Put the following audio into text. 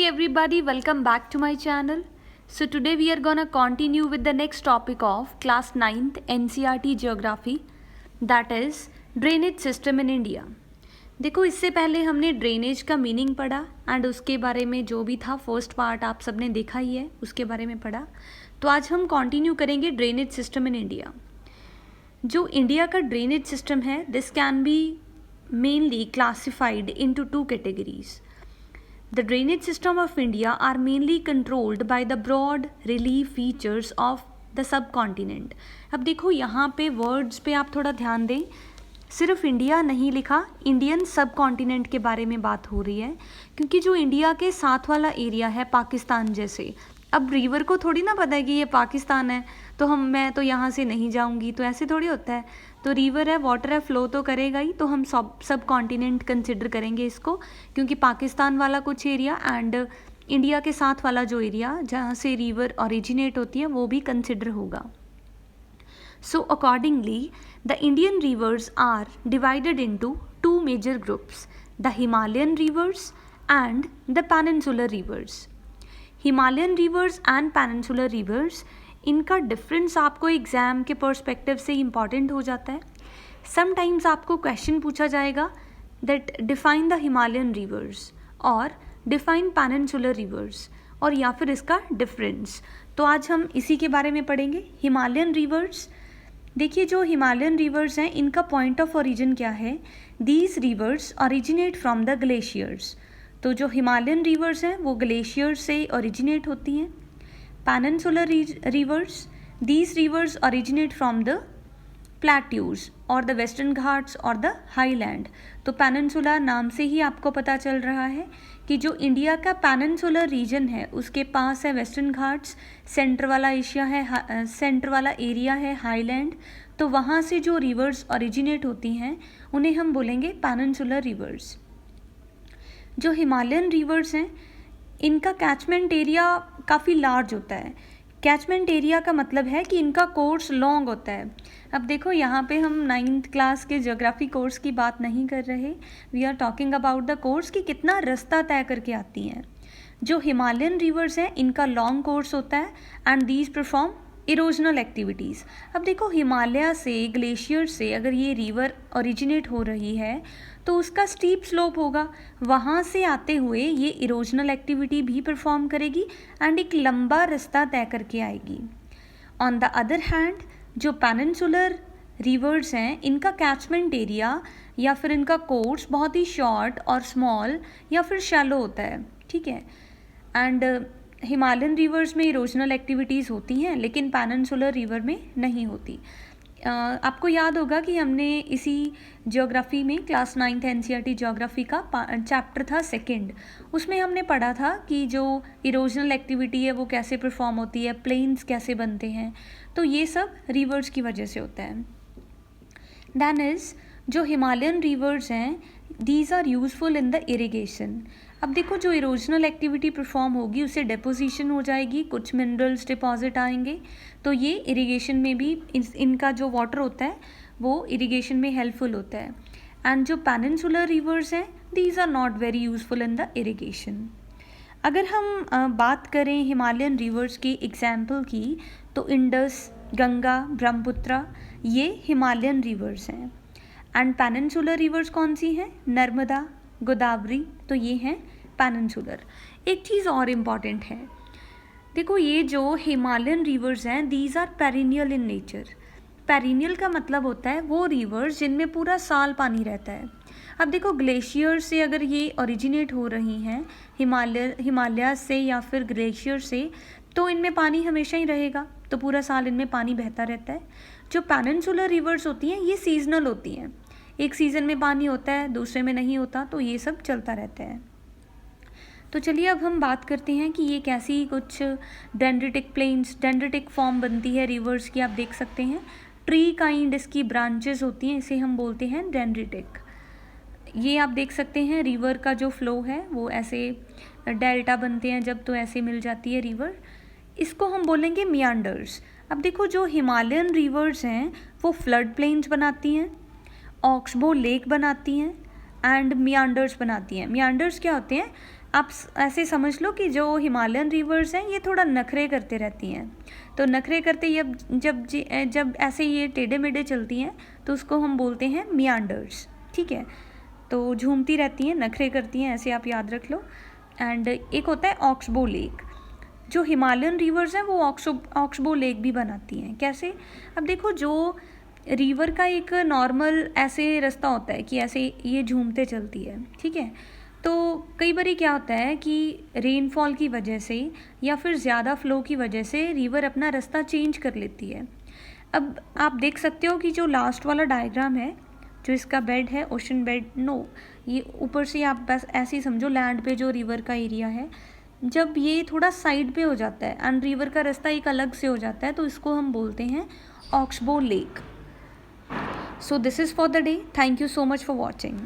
everybody, welcome back to my channel. So today we are gonna continue with the next topic of class 9th NCERT Geography, that is drainage system in India. देखो, इससे पहले हमने drainage का meaning पढ़ा and उसके बारे में जो भी था फर्स्ट पार्ट आप सबने देखा ही है, उसके बारे में पढ़ा. तो आज हम कंटिन्यू करेंगे ड्रेनेज सिस्टम इन इंडिया. जो इंडिया का ड्रेनेज सिस्टम है, this can be mainly classified into two categories. The drainage system of India are mainly controlled by the broad relief features of the subcontinent. अब देखो यहाँ पे words पे आप थोड़ा ध्यान दें. सिर्फ इंडिया नहीं लिखा, इंडियन सब कॉन्टिनेंट के बारे में बात हो रही है, क्योंकि जो इंडिया के साथ वाला एरिया है पाकिस्तान जैसे, अब रिवर को थोड़ी ना पता है कि ये पाकिस्तान है तो मैं तो यहाँ से नहीं जाऊँगी, तो ऐसे थोड़ी होता है. तो रिवर है, वाटर है, फ्लो तो करेगा ही, तो हम सब कॉन्टिनेंट कंसिडर करेंगे इसको, क्योंकि पाकिस्तान वाला कुछ एरिया एंड इंडिया के साथ वाला जो एरिया जहाँ से रिवर ओरिजिनेट होती है वो भी कंसिडर होगा. So accordingly, the Indian rivers are divided into two major groups, the Himalayan rivers and the peninsular rivers. Himalayan rivers and peninsular rivers, इनका डिफरेंस आपको एग्ज़ाम के पर्सपेक्टिव से इम्पॉर्टेंट हो जाता है. समटाइम्स आपको क्वेश्चन पूछा जाएगा that define the Himalayan reverse और डिफाइन पेनिनसुलर रिवर्स, और या फिर इसका डिफरेंस. तो आज हम इसी के बारे में पढ़ेंगे. हिमालयन रिवर्स, देखिए जो हिमालयन रिवर्स हैं इनका पॉइंट ऑफ ओरिजिन क्या है. These rivers originate from the glaciers. तो जो हिमालयन रिवर्स हैं वो ग्लेशियर से ओरिजिनेट होती हैं. Peninsular rivers, these rivers originate from the plateaus or the western ghats or the highland. तो पेनिनसुला नाम से ही आपको पता चल रहा है कि जो इंडिया का पेनिनसुलर रीजन है उसके पास है वेस्टर्न घाट्स, सेंटर वाला एशिया है, सेंटर वाला एरिया है हाईलैंड. तो वहाँ से जो रिवर्स ओरिजिनेट होती हैं उन्हें हम बोलेंगे पेनिनसुलर रिवर्स. जो हिमालयन रिवर्स हैं इनका कैचमेंट एरिया काफ़ी लार्ज होता है. कैचमेंट एरिया का मतलब है कि इनका कोर्स लॉन्ग होता है. अब देखो यहाँ पे हम 9th क्लास के ज्योग्राफी कोर्स की बात नहीं कर रहे, we are talking about the course कि कितना रास्ता तय करके आती हैं. जो हिमालयन रिवर्स हैं इनका लॉन्ग कोर्स होता है and these perform erosional activities. अब देखो हिमालय से, ग्लेशियर से अगर ये रिवर ओरिजिनेट हो रही है तो उसका स्टीप स्लोप होगा, वहाँ से आते हुए ये इरोजनल एक्टिविटी भी परफॉर्म करेगी एंड एक लंबा रास्ता तय करके आएगी. ऑन द अदर हैंड जो पेनिनसुलर रिवर्स हैं इनका कैचमेंट एरिया या फिर इनका कोर्स बहुत ही शॉर्ट और स्मॉल या फिर शैलो होता है, ठीक है. एंड हिमालयन रिवर्स में इरोजनल एक्टिविटीज़ होती हैं लेकिन पेनिनसुलर रिवर में नहीं होती. आपको याद होगा कि हमने इसी ज्योग्राफी में क्लास 9th NCERT ज्योग्राफी का चैप्टर था सेकंड, उसमें हमने पढ़ा था कि जो इरोजनल एक्टिविटी है वो कैसे परफॉर्म होती है, प्लेन्स कैसे बनते हैं. तो ये सब रिवर्स की वजह से होता है. दैन इज़ जो हिमालयन रिवर्स हैं these are useful in the irrigation. अब देखो जो इरोजनल एक्टिविटी परफॉर्म होगी उससे डेपोजिशन हो जाएगी, कुछ मिनरल्स डिपॉजिट आएंगे, तो ये इरिगेशन में भी इनका जो वाटर होता है वो इरिगेशन में हेल्पफुल होता है. एंड जो पेनिनसुलर रिवर्स हैं these are not very useful in the irrigation. अगर हम बात करें हिमालयन रिवर्स के एग्जाम्पल की तो इंडस, गंगा, ब्रह्मपुत्र ये हिमालयन रिवर्स हैं. एंड पेनिनसुलर रिवर्स कौन सी हैं? नर्मदा, गोदावरी, तो ये हैं पेनिनसुलर. एक चीज़ और इम्पॉर्टेंट है, देखो ये जो हिमालयन रिवर्स हैं these are perennial in nature. Perennial का मतलब होता है वो रिवर्स जिनमें पूरा साल पानी रहता है. अब देखो ग्लेशियर से अगर ये ओरिजिनेट हो रही हैं हिमालय से या फिर ग्लेशियर से, तो इनमें पानी हमेशा ही रहेगा, तो पूरा साल इनमें पानी बहता रहता है. जो पेनिनसुलर रिवर्स होती हैं ये सीजनल होती हैं, एक सीज़न में पानी होता है दूसरे में नहीं होता, तो ये सब चलता रहता है. तो चलिए अब हम बात करते हैं कि ये कैसी कुछ डेंड्रिटिक प्लेन्स, डेंड्रिटिक फॉर्म बनती है रिवर्स की. आप देख सकते हैं ट्री काइंड इसकी ब्रांचेस होती हैं, इसे हम बोलते हैं डेंड्रिटिक. ये आप देख सकते हैं रिवर का जो फ्लो है वो ऐसे डेल्टा बनते हैं जब, तो ऐसे मिल जाती है रिवर, इसको हम बोलेंगे मियांडर्स. अब देखो जो हिमालयन रिवर्स हैं वो फ्लड प्लेन्स बनाती हैं, ऑक्सबो लेक बनाती हैं एंड मियांडर्स बनाती हैं। मियांडर्स क्या होते हैं, आप ऐसे समझ लो कि जो हिमालयन रिवर्स हैं ये थोड़ा नखरे करते रहती हैं, तो नखरे करते जब ऐसे ये टेढ़े मेढ़े चलती हैं तो उसको हम बोलते हैं मियांडर्स, ठीक है। तो झूमती रहती हैं, नखरे करती हैं, ऐसे आप याद रख लो। एंड एक होता है ऑक्सबो लेक। जो हिमालयन रिवर्स हैं वो ऑक्सबो लेक भी बनाती हैं। कैसे, अब देखो जो रिवर का एक नॉर्मल ऐसे रास्ता होता है कि ऐसे ये झूमते चलती है, ठीक है। तो कई बार क्या होता है कि रेनफॉल की वजह से या फिर ज़्यादा फ्लो की वजह से रिवर अपना रास्ता चेंज कर लेती है। अब आप देख सकते हो कि जो लास्ट वाला डायग्राम है, जो इसका बेड है ओशन बेड, नो, ये ऊपर से आप बस ऐसे ही समझो लैंड पे जो रिवर का एरिया है, जब ये थोड़ा साइड पे हो जाता है एंड रिवर का रास्ता एक अलग से हो जाता है तो इसको हम बोलते हैं oxbow lake. So this is for the day. Thank you so much for watching.